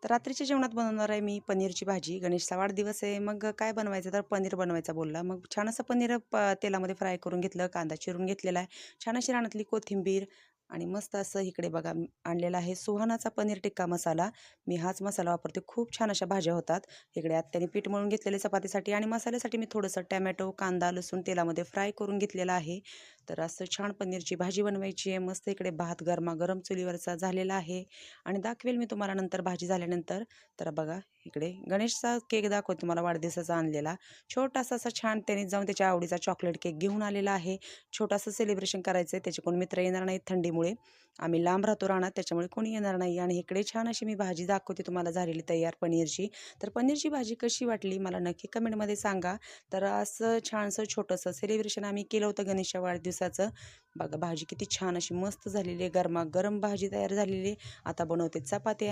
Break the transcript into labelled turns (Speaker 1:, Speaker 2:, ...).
Speaker 1: तर रात्रीच्या जेवणात बनवणार आहे मी पनीरची भाजी. गणेशचा वाढदिवस आहे. मग काय बनवायचं तर पनीर बनवायचा बोलला. मग छान असं पनीर तेलामध्ये फ्राय करून घेतलं. कांदा चिरून घेतलेला आहे. छान अशी रानातली कोथिंबीर आणि मस्त असं इकडे बघा आणलेला आहे सुहानाचा पनीर टिक्का मसाला. मी हाच मसाला वापरते. खूप छान अशा भाज्या होतात. इकडे आत्याने पीठ मळून घेतलेले चपातीसाठी आणि मसाल्यासाठी मी थोडंसं टॅमॅटो, कांदा, लसूण तेलामध्ये फ्राय करून घेतलेला आहे. तर असं छान पनीरची भाजी बनवायची आहे. मस्त इकडे भात गरमागरम चुलीवरचा झालेला आहे आणि दाखवेल मी तुम्हाला नंतर भाजी झाल्यानंतर. तर बघा इकडे गणेशचा केक दाखवते तुम्हाला वाढदिवसाचा आणलेला. छोटासा असा छान त्याने जाऊन त्याच्या आवडीचा चॉकलेट केक घेऊन आलेला आहे. छोटासा सेलिब्रेशन करायचं आहे. त्याचे कोण मित्र येणार नाहीत थंडीमुळे. आम्ही लांब राहतो रानात त्याच्यामुळे कोणी येणार नाही. आणि इकडे छान अशी मी भाजी दाखवते तुम्हाला झालेली तयार पनीरची. तर पनीरची भाजी कशी वाटली मला नक्की कमेंटमध्ये सांगा. तर असं छानसं छोटंसं सेलिब्रेशन आम्ही केलं होतं गणेशच्या वाढदिवसाचं. बघा भाजी किती छान अशी मस्त झालेली आहे. गरमागरम भाजी तयार झालेली आहे. आता बनवते चपात्या.